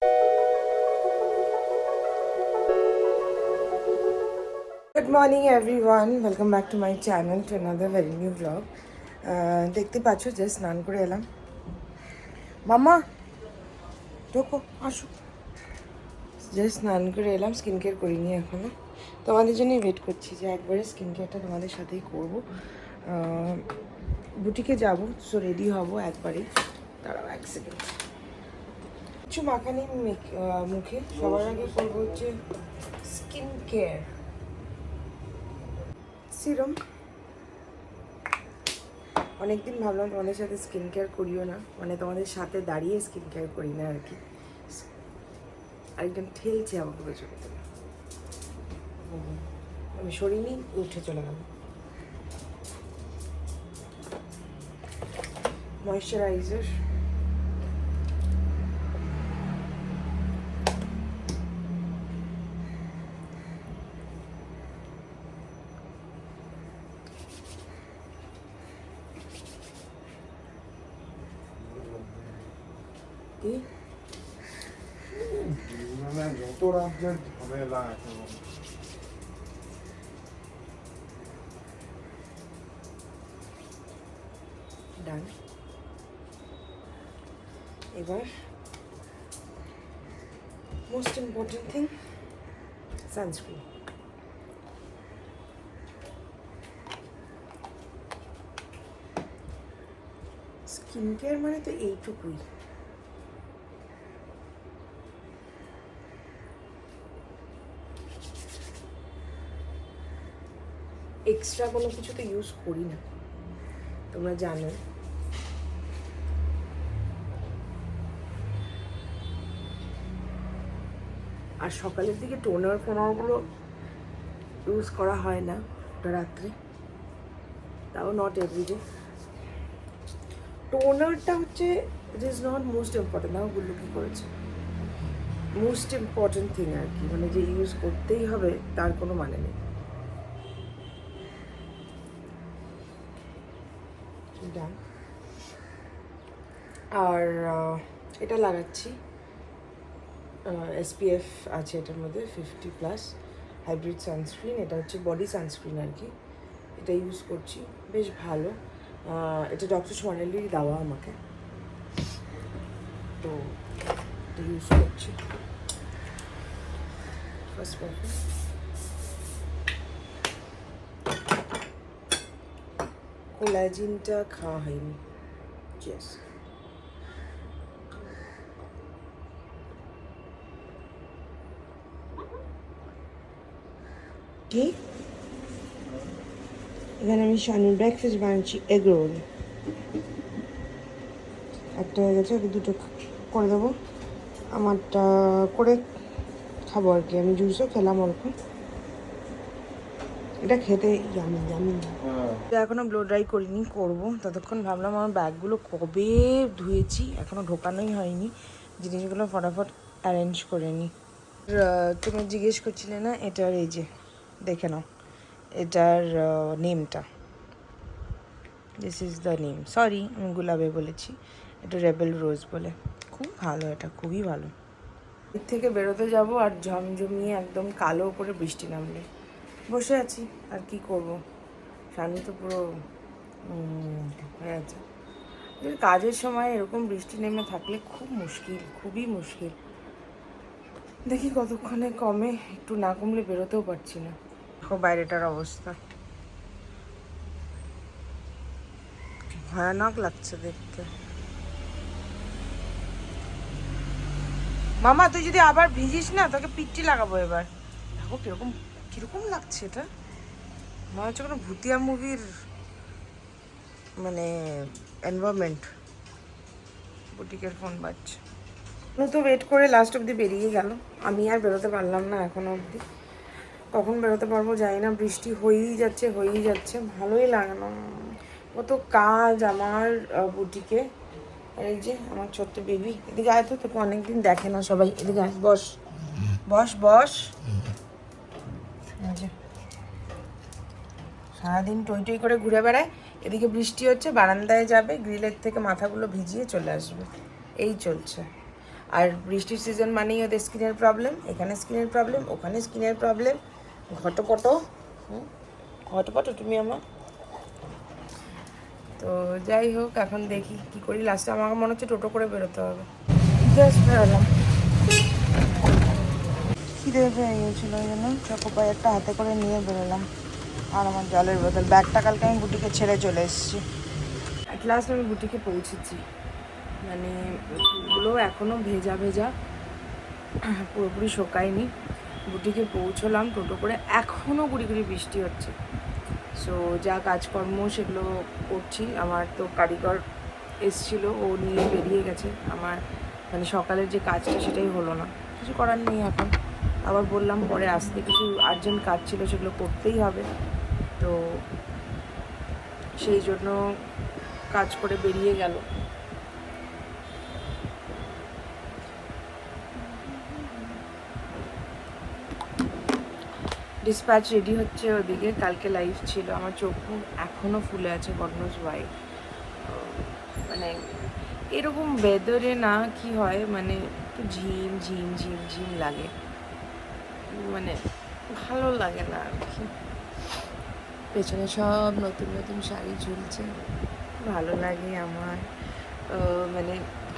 Good morning everyone, welcome back to my channel to another very new vlog. দেখতে পাচ্ছ just স্নান করে এলাম। মামা ঢোকো, আসো। জাস্ট স্নান করে এলাম, স্কিন কেয়ার করিনি এখনো। তোমাদের জন্যই ওয়েট করছি যে একবারে স্কিন কেয়ারটা তোমাদের সাথেই করবো। বুটিকে যাবো, সো রেডি হব একবারেই। দাঁড়াও এক সেকেন্ড। কিছু মাখানি মুখে, সবার আগে করবো হচ্ছে স্কিন কেয়ার সিরাম। অনেকদিন ভাবলাম তোমাদের সাথে স্কিন কেয়ার করিও না, মানে তোমাদের সাথে দাঁড়িয়ে স্কিন কেয়ার করি না আর কি। আরেকজন ঠেলছে আমাকে পেছনে, আমি সরিনি, উঠে চলে গেল। ময়েশ্চারাইজার, কি যত রাজ্যের ঝামেলা এখন ডান। এবার most important thing, sunscreen. Skin care মানে তো এইটুকুই। এক্সট্রা কোনো কিছু তো ইউজ করি না, তোমরা জানো। আর সকালের দিকে টোনারগুলো ইউজ করা হয় না, ওটা রাত্রে, তাও নট এভরিডে। টোনারটা হচ্ছে it is not most important. না, ওগুলো কী করেছে মোস্ট ইম্পর্টেন্ট থিং আর কি, মানে যে ইউজ করতেই হবে তার কোনো মানে নেই। ডান। আর এটা লাগাচ্ছি, SPF আছে এটার মধ্যে 50+ হাইব্রিড সানস্ক্রিন। এটা হচ্ছে বডি সানস্ক্রিন আর কি, এটা ইউজ করছি, বেশ ভালো। এটা ডক্টর সোনালির দেওয়া আমাকে, তো এটা ইউজ করছি। ফার্স্ট পারফিউম কোলাজিনটা খাওয়া হয়নি। চেস কি এখানে আমি শানুর ব্রেকফাস্ট বানাচ্ছি, এগ রোল। একটা হয়ে গেছে, ওকে দুটো করে দেবো। আমারটা করে খাবো আর কি। আমি জুসও খেলাম অল্প, এটা খেতে ইয়ামি ইয়ামি। এখনো ব্লো ড্রাই করিনি, করবো। ততক্ষণ ভাবলাম আমার ব্যাগগুলো কবে ধুয়েছি, এখনো ঢোকানোই হয়নি, জিনিসগুলো ফটাফট অ্যারেঞ্জ করে নিই। তুমি জিজ্ঞেস করছিলে না এটার, এই যে দেখে নাও এটার নেমটা। This is the name, sorry আমি গুলাবে বলেছি, এটা রেবেল রোজ বলে। খুব ভালো, এটা খুবই ভালো। এর থেকে বেরোতে যাব আর ঝমঝমিয়ে একদম কালো করে বৃষ্টি নামলে বসে আছি, আর কি করব। শানু তো পুরো হয়ে আছে। কাজের সময় এরকম বৃষ্টি নেমে থাকলে খুব মুশকিল, খুবই মুশকিল। দেখি কতক্ষণে কমে, একটু না কমলে বেরোতেও পারছি না। দেখো বাইরেটার অবস্থা, ভয়ানক লাগছে দেখতে। মামা তুই যদি আবার ভিজিস না, তোকে পিট্টি লাগাবো এবার। দেখো কিরকম কিরকম লাগছে এটা, মনে হচ্ছে কোনো ভুতিয়া মুভির মানে এনভায়রনমেন্ট। বুটিকের ফোন বাজছে, তো ওয়েট করে লাস্ট অবধি বেরিয়ে গেল। আমি আর বেরোতে পারলাম না এখনো অবধি, কখন বেরোতে পারবো জানি না। বৃষ্টি হয়েই যাচ্ছে, ভালোই লাগে না। কত কাজ আমার বুটিকে। আর এই যে আমার ছোট্ট বেবি, এদিকে আয় তো, তোকে অনেকদিন দেখে না সবাই। এদিকে আয়, বস বস বস। এই যে সারাদিন টই টই করে ঘুরে বেড়ায়। এদিকে বৃষ্টি হচ্ছে, বারান্দায় যাবে, গ্রিলের থেকে মাথাগুলো ভিজিয়ে চলে আসবে, এই চলছে। আর বৃষ্টির সিজন মানেই ওদের স্কিনের প্রবলেম, এখানে স্কিনের প্রবলেম, ওখানে স্কিনের প্রবলেম, ঘটপট। ঘটপট তুমি আমার। তো যাই হোক, এখন দেখি কি করি। লাস্টে আমাকে মনে হচ্ছে টোটো করে বেরোতে হবে। জাস্ট বেরোলাম, খিদে পেয়ে গিয়েছিল ওই জন্য চকোপাই একটা হাতে করে নিয়ে বেরোলাম। আর আমার জলের বোতল, ব্যাগটা কালকে আমি বুটিকে ছেড়ে চলে এসেছি। অ্যাট লাস্ট আমি বুটিকে পৌঁছেছি, মানে ওগুলো এখনও ভেজা ভেজা, পুরোপুরি শোকায়নি। বুটিকে পৌঁছলাম টোটো করে, এখনও গুড়ি গুড়ি বৃষ্টি হচ্ছে। সো যা কাজকর্ম সেগুলো করছি। আমার তো কারিগর এসছিল, ও নিয়ে বেরিয়ে গেছে। আমার মানে সকালের যে কাজটা সেটাই হলো না, কিছু করার নেই। এখন আবার বললাম পরে আসতে, কিছু আর্জেন্ট কাজ ছিল সেগুলো করতেই হবে। তো সেই জন্য কাজ করে বেরিয়ে গেল। ডিসপ্যাচ রেডি হচ্ছে ওদিকে, কালকে লাইভ ছিল। আমার চোখ মুখ এখনও ফুলে আছে, গড নোজ ওয়াই। মানে এরকম ওয়েদারে না কি হয়, মানে একটু ঝিম ঝিম ঝিম ঝিম লাগে, মানে ভালো লাগে না আর কি। পেছনে সব নতুন নতুন শাড়ি ঝুলছে, ভালো লাগে আমার। মানে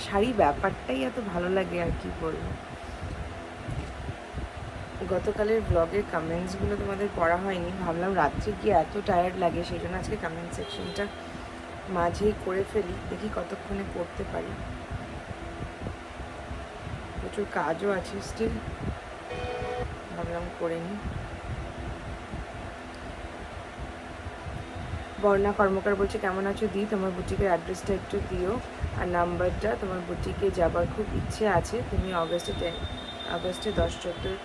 শাড়ি ব্যাপারটাই এত ভালো লাগে, আর কি বলবো। গতকালের ব্লগের কমেন্টসগুলো তোমাদের পড়া হয়নি, ভাবলাম রাত্রে গিয়ে এত টায়ার্ড লাগে, সেই জন্য আজকে কমেন্ট সেকশনটা মাঝেই করে ফেলি, দেখি কতক্ষণে করতে পারি। প্রচুর কাজও আছে স্টিল, ভাবলাম করে নিই। বর্ণা কর্মকার বলছে, কেমন আছো দি, তোমার বুটিকের অ্যাড্রেসটা একটু দিও আর নাম্বারটা। তোমার বুটিকে যাবার খুব ইচ্ছে আছে, তুমি আগস্টে 10-14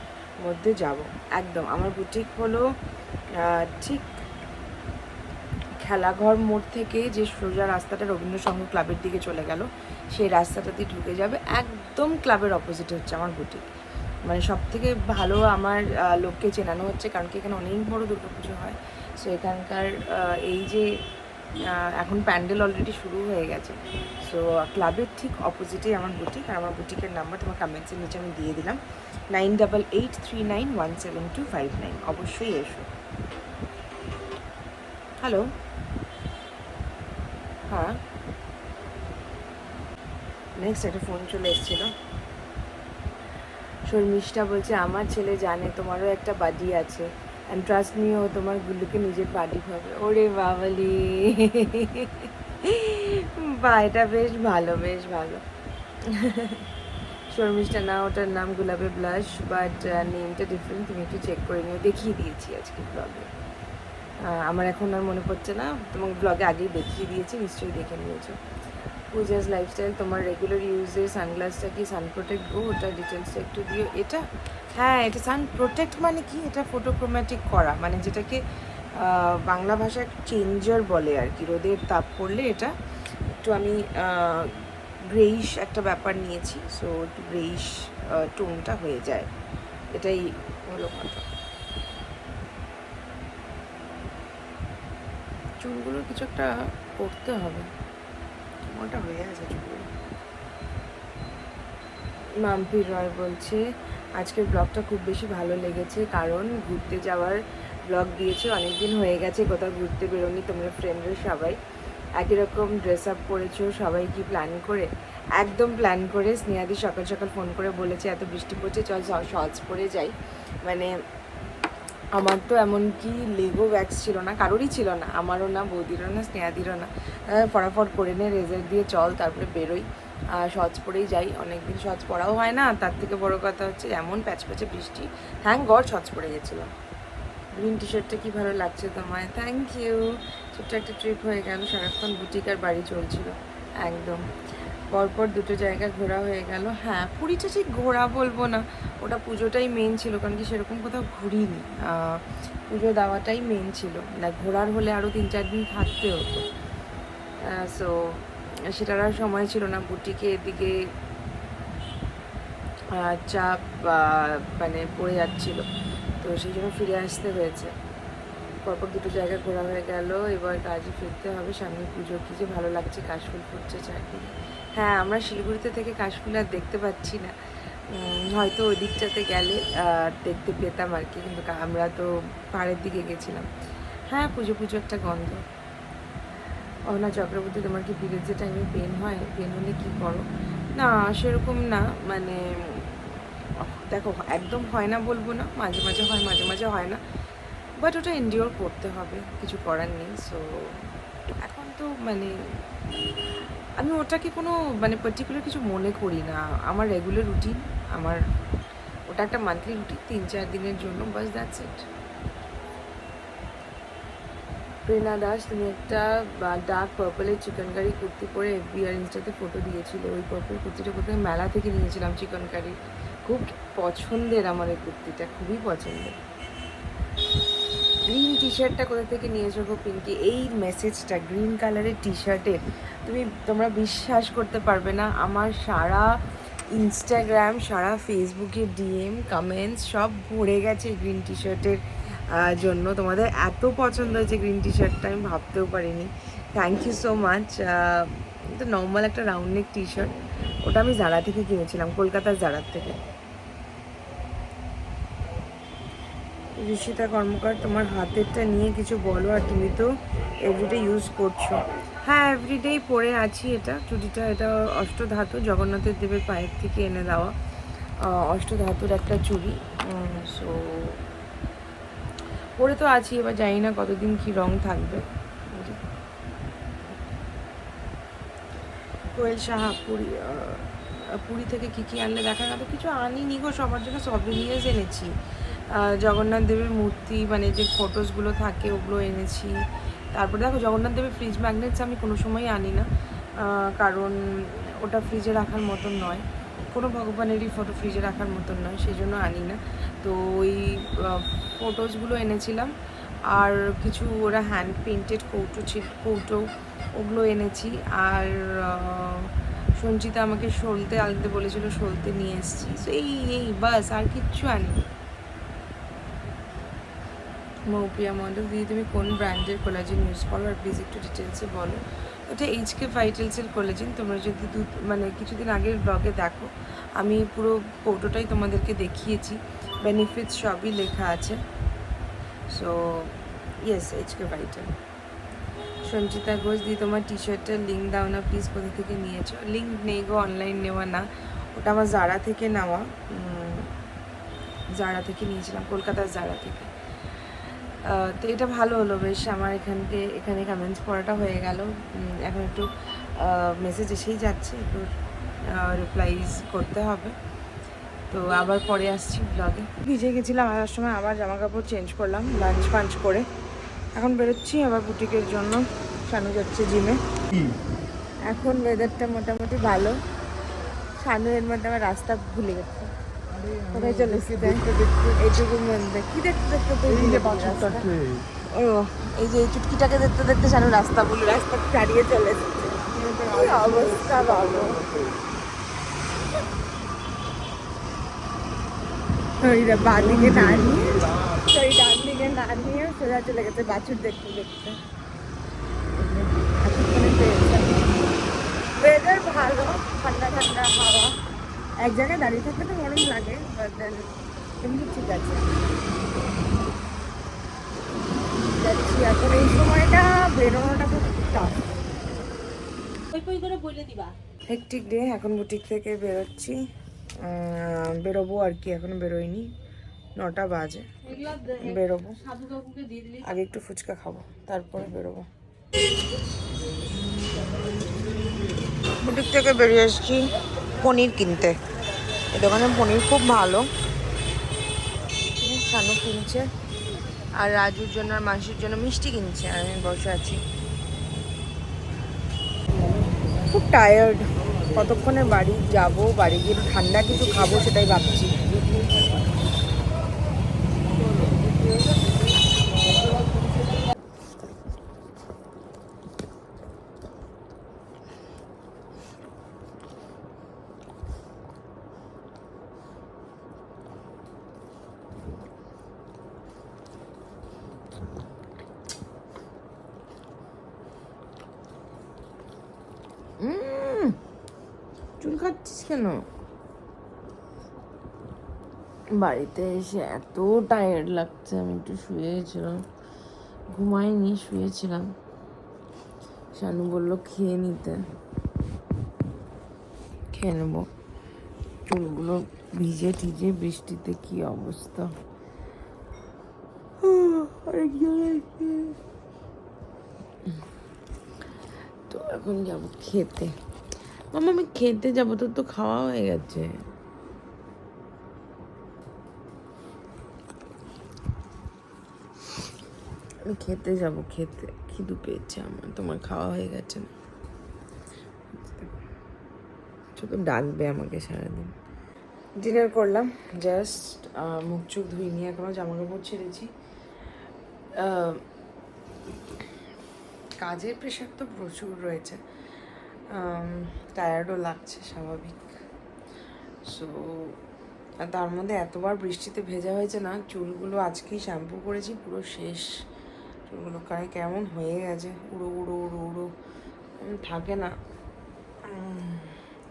মধ্যে যাব। একদম, আমার বুটিক হলো ঠিক খেলাঘর মোড় থেকে যে সোজা রাস্তাটা রবীন্দ্র সংঘ ক্লাবের দিকে চলে গেল, সেই রাস্তাটা দিয়ে ঢুকে যাবে, একদম ক্লাবের অপোজিটে হচ্ছে আমার বুটিক। মানে সব থেকে ভালো আমার লোককে চেনানো হচ্ছে, কারণ কি এখানে অনেক বড় দুর্গাপুজো হয়। সো এখানকার এই যে এখন প্যান্ডেল অলরেডি শুরু হয়ে গেছে। সো ক্লাবের ঠিক অপোজিটেই আমার বুটিক। আর আমার বুটিকের নাম্বার তোমার কমেন্টসের নিচে আমি দিয়ে দিলাম, 9883917259। অবশ্যই এসো। হ্যালো, হ্যাঁ, নেক্সট একটা ফোন চলে এসেছিলো। শর্মিষ্ঠা বলছে, আমার ছেলে জানে তোমারও একটা বাডি আছে, অ্যান্ড ট্রাস্ট মি, ও তোমার গুল্লুকে নিজের বাডি ভাবে। ওরে বাবালি, বা এটা বেশ ভালো, বেশ ভালো। শর্মিষ্ঠা না, ওটার নাম গুলাবে ব্লাশ, বাট নেমটা ডিফারেন্ট, তুমি একটু চেক করে নিও, দেখিয়ে দিয়েছি আজকে ব্লগে। আমার এখন আর মনে পড়ছে না, তোমাকে ব্লগে আগেই দেখিয়ে দিয়েছি, নিশ্চয়ই দেখে নিয়েছো। পূজাস লাইফস্টাইল, তোমার রেগুলার ইউজের সানগ্লাসটা কি সান প্রোটেক্ট গো, ওটা ডিটেলসটা একটু দিও। এটা, হ্যাঁ, এটা সান প্রোটেক্ট মানে কি, এটা ফটোক্রোম্যাটিক করা, মানে যেটাকে বাংলা ভাষায় চেঞ্জার বলে আর কি। রোদের তাপ পড়লে এটা একটু আমি গ্রেইশ একটা ব্যাপার নিয়েছি, সো একটু গ্রেইশ টোনটা হয়ে যায়, এটাই হলো কথা। চুলগুলো কিছু একটা করতে হবে, ওটা হয়ে আছে চুলগুলো। মাম্পি রয় বলছে, আজকের ব্লগটা খুব বেশি ভালো লেগেছে, কারণ ঘুরতে যাওয়ার ব্লগ দিয়েছে, অনেক দিন হয়ে গেছে কোথাও ঘুরতে বেরোনি তোমরা ফ্রেন্ডরা সবাই, একই রকম ড্রেস আপ করেছো সবাই, কি প্ল্যান করে? একদম প্ল্যান করে। স্নেহাদি সকাল সকাল ফোন করে বলেছে এত বৃষ্টি পড়ছে, চল শর্টস পরে যাই। মানে আমার তো এমনকি লেগো ওয়্যাক্স ছিল না, কারোরই ছিল না, আমারও না, বৌদিরও না, স্নেহাদিরও না। ফটাফট করে নে, রেজাল্ট দিয়ে চল, তারপরে বেরোই, শর্টস পরেই যাই। অনেকদিন শর্টস পরাও হয় না, তার থেকে বড় কথা হচ্ছে এমন প্যাচপ্যাচে বৃষ্টি, থ্যাংক গড শর্টস পরে গেছিলাম। গ্রিন টি শার্টটা কী ভালো লাগছে তোমায়, থ্যাংক ইউ। ছোট্ট একটা ট্রিপ হয়ে গেল, সারাক্ষণ বুটিক আর বাড়ি চলছিল একদম। পরপর দুটো জায়গা ঘোরা হয়ে গেল। হ্যাঁ, পুরীটা ঠিক ঘোরা বলবো না, ওটা পুজোটাই মেন ছিল, কারণ কি সেরকম কোথাও ঘুরিনি, পুজো দেওয়াটাই মেন ছিল না, ঘোরার হলে আরও 3-4 দিন থাকতে হতো। সো সেটার আর সময় ছিল না, বুটিকে এদিকে চাপ মানে পড়ে যাচ্ছিল, তো সেই জন্য ফিরে আসতে হয়েছে। পরপর দুটো জায়গা ঘোরা হয়ে গেল, এবার কাজে ফিরতে হবে, সামনে পুজো। কী যে ভালো লাগছে, কাশফুল ফুটছে চারদিকে, হ্যাঁ, আমরা শিলিগুড়িতে থেকে কাশফুল আর দেখতে পাচ্ছি না। হয়তো ওই দিকটাতে গেলে দেখতে পেতাম আর কি, কিন্তু আমরা তো পাহাড়ের দিকে গেছিলাম। হ্যাঁ, পুজো পুজো একটা গন্ধ। অহনা চক্রবর্তী, তোমার কি পিরিয়ডসের টাইমে পেন হয়? পেন হলে কী করো? না, সেরকম না, মানে দেখো একদম হয় না বলবো না, মাঝে মাঝে হয়, মাঝে মাঝে হয় না, বাট ওটা এনডিওর করতে হবে, কিছু করার নেই। সো এখন তো মানে আমি ওটাকে কোনো মানে পার্টিকুলার কিছু মনে করি না। আমার রেগুলার রুটিন, আমার ওটা একটা মান্থলি রুটিন, 3-4 দিনের জন্য, বাস দ্যাটস ইট। প্রেরণা দাস, তুমি একটা ডার্ক পার্পলের চিকেন কারি কুর্তি পরে এফবি আর ইনস্টাতে ফটো দিয়েছিলে। ওই পার্পল কুর্তিটা কোথায় মেলা থেকে নিয়েছিলাম চিকেন কারি। খুব পছন্দের আমার এই কুর্তিটা, খুবই পছন্দের। গ্রিন টি শার্টটা কোথা থেকে নিয়েছো গো পিঙ্কি? এই মেসেজটা গ্রিন কালারের টি শার্টের, তোমরা বিশ্বাস করতে পারবে না, আমার সারা ইনস্টাগ্রাম, সারা ফেসবুকে ডিএম কমেন্টস সব ভরে গেছে গ্রিন টি শার্টের জন্য। তোমাদের এত পছন্দ হয়েছে গ্রিন টি শার্টটা, আমি ভাবতেও পারিনি। Thank you so much. তো নর্মাল একটা রাউন্ড নেক টি শার্ট, ওটা আমি জারা থেকে কিনেছিলাম, কলকাতার জারার থেকে। ঋষিতা কর্মকার, তোমার হাতেরটা নিয়ে কিছু বলো। আর তুমি তো এভরিডে ইউজ করছো। হ্যাঁ, এভরিডেই পরে আছি এটা চুড়িটা। এটা অষ্টধাতু, জগন্নাথের দেবের পায়ের থেকে এনে দেওয়া অষ্টধাতুর একটা চুড়ি। সো পরে তো আছি, এবার জানি না কতদিন কি রং থাকবে। কোয়েল সাহা, পুরী থেকে কী কী আনলে দেখা গেল? কিছু আনিনি গো, সবার জন্য সভেনিয়ার্স এনেছি। জগন্নাথ দেবের মূর্তি, মানে যে ফটোসগুলো থাকে ওগুলো এনেছি। তারপরে দেখো, জগন্নাথ দেবের ফ্রিজ ম্যাগনেটস আমি কোনো সময়ই আনি না, কারণ ওটা ফ্রিজে রাখার মতন নয়, কোনো ভগবানেরই ফটো ফ্রিজে রাখার মতন নয়, সেই জন্য আনি না। তো ওই ফটোসগুলো এনেছিলাম। আর কিছু ওরা হ্যান্ড পেইন্টেড কৌটো ওগুলো এনেছি। আর সঞ্চিতা আমাকে সলতে আনতে বলেছিল, সলতে নিয়ে এসেছি। সো এই বাস, আর কিচ্ছু আনিনি। মৌপ্রিয়া মণ্ডল, দিদি তুমি কোন ব্র্যান্ডের কোলাজেন ইউজ করো, আর প্লিজ একটু ডিটেলসে বলো। ওটা এইচকে ভাইটালসের কোলাজেন। তোমরা যদি মানে কিছুদিন আগের ব্লগে দেখো, আমি পুরো কৌটোটাই তোমাদেরকে দেখিয়েছি, বেনিফিটস সবই লেখা আছে। সো ইয়েস, এইচকে ভাইটাল। সঞ্চিতা ঘোষ, দি তোমার টি শার্টের লিঙ্ক দাও না প্লিজ, কোথা থেকে নিয়েছো? লিঙ্ক নেই গো, অনলাইন নেওয়া না, ওটা আমার জারা থেকে নেওয়া। জারা থেকে নিয়েছিলাম, কলকাতার জারা থেকে। তো এটা ভালো হলো বেশ, আমার এখানে কমেন্টস পড়াটা হয়ে গেল। এখন একটু মেসেজ এসেই যাচ্ছে, একটু রিপ্লাইজ করতে হবে। তো আবার পরে আসছি ব্লগে। ভিজে গেছিলাম, আসার সময় আবার জামা কাপড় চেঞ্জ করলাম লাঞ্চ ফাঞ্চ করে। এখন বেরোচ্ছি আবার বুটিকের জন্য, শানু যাচ্ছে জিমে। এখন ওয়েদারটা মোটামুটি ভালো। শানু এর মধ্যে আমার রাস্তা ভুলে গেছে, কোথায় চলে এসছে এইটুকুর মধ্যে। কি দেখতে দেখতে তো ও, এই যে এই চুটকিটাকে দেখতে দেখতে শানু রাস্তা ছাড়িয়ে চলে এসেছে। কি অবস্থা ভালো। ওইটা বাঁ দিকে না নিয়ে, ওই ডান দিকে না নিয়ে সোজা চলে গেছে বাছুর দেখতে দেখতে। ওয়েদার ভালো, ঠান্ডা ঠান্ডা হাওয়া। এক জায়গায় দাঁড়িয়ে থাকলে তো গরম লাগে, এমনি ঠিক আছে। যাচ্ছি এখন, এই সময়টা বেরোনোটা খুব টাফ। Hectic day. এখন বুটিক থেকে বেরোচ্ছি, বেরোবো আর কি, এখনো বেরোয়নি, 9টা বাজে। বেরোবো, আগে একটু ফুচকা খাবো, তারপরে বেরোবো। বুটিক থেকে বেরিয়ে এসেছি পনির কিনতে। এই দোকানে পনির খুব ভালো। শানু কিনছে, আর রাজুর জন্য আর মাসির জন্য মিষ্টি কিনছে, আর আমি বসে আছি। খুব টায়ার্ড, কতক্ষণে বাড়ি যাব, বাড়ি গিয়ে ঠান্ডা কিছু খাবো সেটাই ভাবছি। চুল কাটছিস কেন? বাড়িতে এসে এত টায়ার্ড লাগছে, আমি একটু শুয়েছিলাম, ঘুমাইনি, শুয়েছিলাম। শানু বললো খেয়ে নিতে, খেয়ে নেবো। চুলগুলো ভিজে টিজে, বৃষ্টিতে কি অবস্থা। তো এখন যাবো খেতে। মামা আমি খেতে যাবো, তোর তো খাওয়া হয়ে গেছে। আমি খেতে যাবো, খেতে খিদু পেয়েছে আমার, তোমার খাওয়া হয়ে গেছে না? তো ডাকবে আমাকে সারাদিন। ডিনার করলাম, জাস্ট মুখ চোখ ধুইনি, এখনো জামা কাপড় ছেড়েছি। কাজের প্রেশার তো প্রচুর রয়েছে, টায়ার্ডও লাগছে স্বাভাবিক। সো তার মধ্যে এতবার বৃষ্টিতে ভেজা হয়েছে না, চুলগুলো আজকেই শ্যাম্পু করেছি, পুরো শেষ। চুলগুলো কেমন হয়ে গেছে, উড়ো উড়ো উড়ো উড়ো, থাকে না।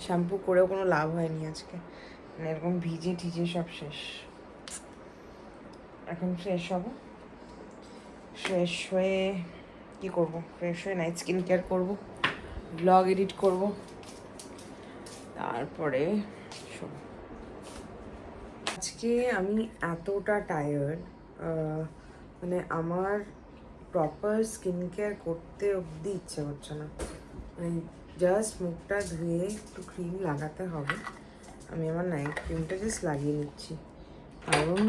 শ্যাম্পু করেও কোনো লাভ হয়নি আজকে, মানে এরকম ভিজে টিজে সব শেষ। এখন ফ্রেশ হব, ফ্রেশ হয়ে কী করবো, ফ্রেশ হয়ে নাইট স্কিন কেয়ার করবো, ব্লগ এডিট করব, তারপরে শোবো। আজকে আমি এতটা টায়ার্ড, মানে আমার প্রপার স্কিন কেয়ার করতে অবধি ইচ্ছে করছে না। মানে জাস্ট মুখটা ধুয়ে একটু ক্রিম লাগাতে হবে। আমি আমার নাইট ক্রিমটা জাস্ট লাগিয়ে নিচ্ছি, কারণ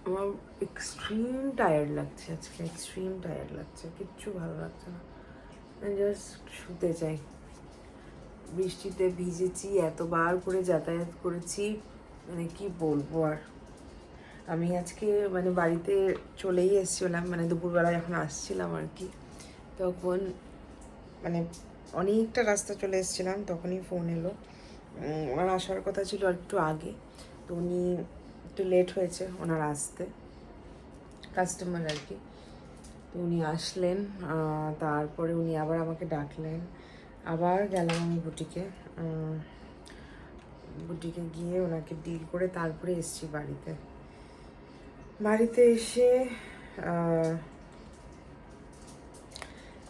আমার এক্সট্রিম টায়ার্ড লাগছে আজকে, এক্সট্রিম টায়ার্ড লাগছে, কিচ্ছু ভালো লাগছে না, জাস্ট শুতে চাই। বৃষ্টিতে ভিজেছি, এতবার করে যাতায়াত করেছি, মানে কি বলবো আর। আমি আজকে মানে বাড়িতে চলেই এসেছিলাম, মানে দুপুরবেলা যখন আসছিলাম আর কি, তখন মানে অনেকটা রাস্তা চলে এসেছিলাম, তখনই ফোন এলো। ওনার আসার কথা ছিল আর একটু আগে, তো উনি একটু লেট হয়েছে ওনার আসতে, কাস্টমার আর কি। তো উনি আসলেন, তারপরে উনি আবার আমাকে ডাকলেন, আবার গেলাম আমি বুটিকে। বুটিকে গিয়ে ওনাকে ডিল করে তারপরে এসেছি বাড়িতে। বাড়িতে এসে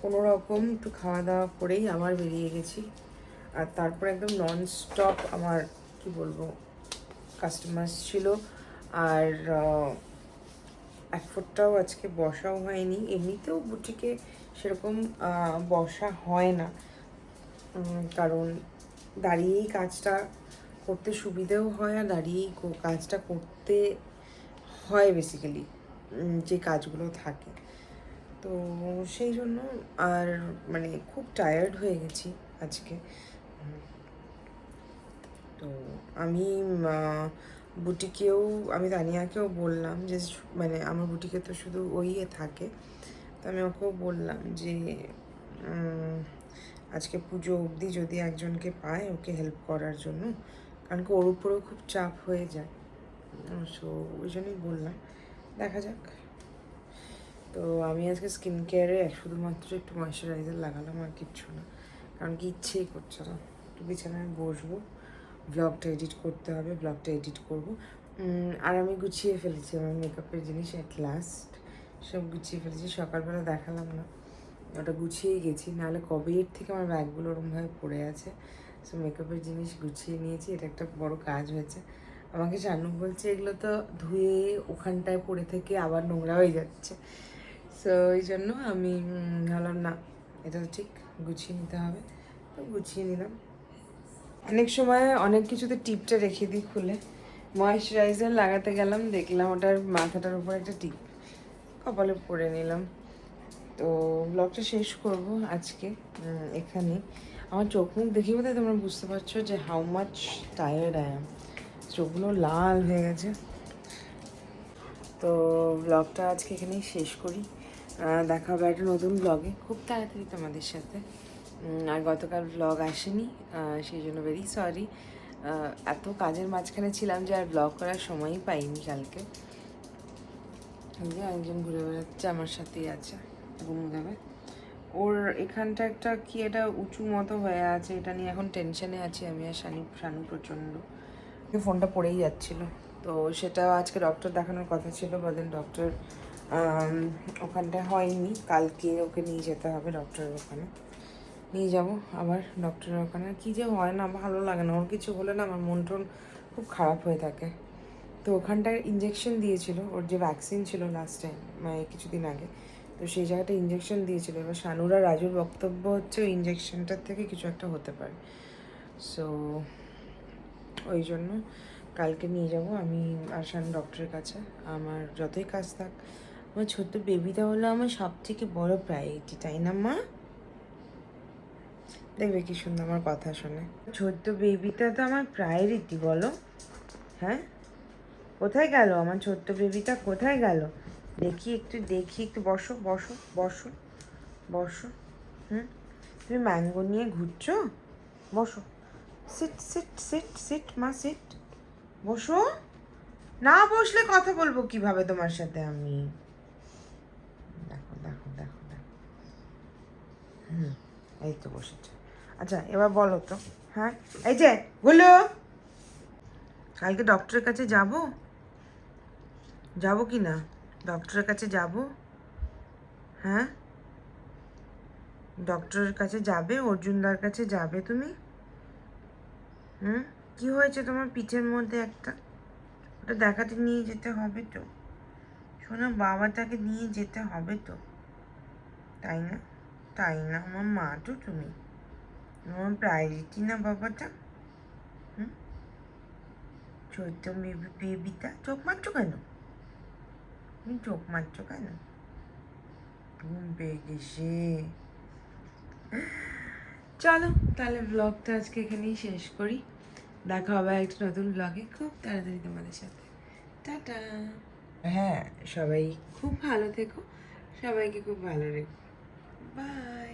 কোনো রকম একটু খাওয়া দাওয়া করেই আবার বেরিয়ে গেছি। আর তারপর একদম নন স্টপ আমার কি বলবো কাস্টমার ছিল, আর এক ফুটটাও আজকে বসাও হয়নি। এমনিতেও বুটিকে সেরকম বসা হয় না, কারণ দাঁড়িয়েই কাজটা করতে সুবিধেও হয়, আর দাঁড়িয়েই কাজটা করতে হয় বেসিক্যালি যে কাজগুলো থাকে। তো সেই জন্য আর মানে খুব টায়ার্ড হয়ে গেছি আজকে। তো আমি বুটিকেও, আমি তানিয়াকেও বললাম যে মানে আমার বুটিকে তো শুধু ওই থাকে, তো আমি ওকেও বললাম যে আজকে পুজো অবধি যদি একজনকে পায় ওকে হেল্প করার জন্য, কারণ কি ওর উপরেও খুব চাপ হয়ে যায়। সো ওই জন্যই বললাম, দেখা যাক। তো আমি আজকে স্কিন কেয়ারে শুধুমাত্র একটু ময়শ্চারাইজার লাগালাম, আর কিচ্ছু না, কারণ কি ইচ্ছেই করছে না। একটু বিছানায় বসবো, ব্লগটা এডিট করতে হবে, ব্লগটা এডিট করবো। আর আমি গুছিয়ে ফেলেছি আমার মেকআপের জিনিস, অ্যাট লাস্ট সব গুছিয়ে ফেলেছি। সকালবেলা দেখালাম না, ওটা গুছিয়েই গেছি, নাহলে কবের থেকে আমার ব্যাগগুলো ওরমভাবে পড়ে আছে। সো মেকআপের জিনিস গুছিয়ে নিয়েছি, এটা একটা বড় কাজ হয়েছে। আমাকে শানু বলছে এগুলো তো ধুয়ে ওখানটায় পড়ে থেকে আবার নোংরা হয়ে যাচ্ছে। সো ওই জন্য আমি ভাবলাম না, এটা তো ঠিক, গুছিয়ে নিতে হবে, তো গুছিয়ে নিলাম। অনেক সময় অনেক কিছুতে টিপটা রেখে দিই খুলে। ময়েশ্চারাইজার লাগাতে গেলাম, দেখলাম ওটার মাথাটার উপর একটা টিপ, কপালে পরে নিলাম। তো ব্লগটা শেষ করব আজকে এখানে। আমার চোখ মুখ দেখে বোধহয় তোমরা বুঝতে পারছো যে how much tired I am. চোখগুলো লাল হয়ে গেছে। তো ব্লগটা আজকে এখানেই শেষ করি, দেখা হবে একটা নতুন ব্লগে খুব তাড়াতাড়ি তোমাদের সাথে। আর গতকাল ব্লগ আসেনি, সেই জন্য ভেরি সরি। এত কাজের মাঝখানে ছিলাম যে আর ব্লগ করার সময়ই পাইনি কালকে। একজন ঘুরে বেড়াচ্ছে, আমার সাথেই আছে, ঘুম দেবে, ওর এখানটা একটা কি এটা উঁচু মতো হয়ে আছে, এটা নিয়ে এখন টেনশনে আছি আমি আর শানু প্রচণ্ড। ফোনটা পড়েই যাচ্ছিল, তো সেটা আজকে ডক্টর দেখানোর কথা ছিল, বলেন ডক্টর ওখানটায় হয়নি, কালকে ওকে নিয়ে যেতে হবে ডক্টরের ওখানে। নিয়ে যাব আবার ডক্টরের ওখানে। কী যে হয় না, ভালো লাগে না, ওর কিছু হলে না আমার মন টন খুব খারাপ হয়ে থাকে। তো ওখানটায় ইঞ্জেকশন দিয়েছিল, ওর যে ভ্যাকসিন ছিল লাস্ট টাইম মানে কিছুদিন আগে, তো সেই জায়গাটা ইঞ্জেকশন দিয়েছিল। এবার শানুরা রাজুর বক্তব্য হচ্ছে ওই ইঞ্জেকশনটার থেকে কিছু একটা হতে পারে। সো ওই জন্য কালকে নিয়ে যাব আমি আর শানু ডক্টরের কাছে। আমার যতই কাজ থাক, আমার ছোট্ট বেবিটা হলো আমার সব থেকে বড় প্রায়োরিটি, তাই না মা? দেখবে কি সুন্দর আমার কথা শোনে। ছোট্ট বেবিটা তো আমার প্রায়োরিটি, বলো। হ্যাঁ, কোথায় গেল আমার ছোট্ট বেবিটা, কোথায় গেল? দেখি একটু বসো বসো বসো বসো। তুমি ম্যাঙ্গো নিয়ে ঘুরছো? বসো, সিট সিট সিট সিট মা সিট। বসো, না বসলে কথা বলবো কিভাবে তোমার সাথে আমি? দেখো দেখো দেখো দেখো, এই তো বসেছে। আচ্ছা এবার বলো তো, হ্যাঁ এই যে বলো, কালকে ডক্টরের কাছে যাবো কি না? ডক্টরের কাছে যাব? হ্যাঁ, ডক্টরের কাছে যাবে, অর্জুনদার কাছে যাবে তুমি? কি হয়েছে তোমার পিঠের মধ্যে একটা? ওটা দেখাতে নিয়ে যেতে হবে তো, শোনো বাবাটাকে নিয়ে যেতে হবে তো, তাই না? তাই না, আমার মা তো তুমি, আমার প্রায়োরিটি না বাবাটা? ছোট্ট বেবিটা। চোখ মারছো কেন? তুমি চোখ মারছো কেন? ঘুম পেয়ে গেছে। চলো তাহলে ব্লগটা আজকে এখানেই শেষ করি, দেখা হবে একটা নতুন ব্লগে খুব তাড়াতাড়ি তোমাদের সাথে। টাটা। হ্যাঁ, সবাই খুব ভালো থেকো, সবাইকে খুব ভালো রেখো, বাই।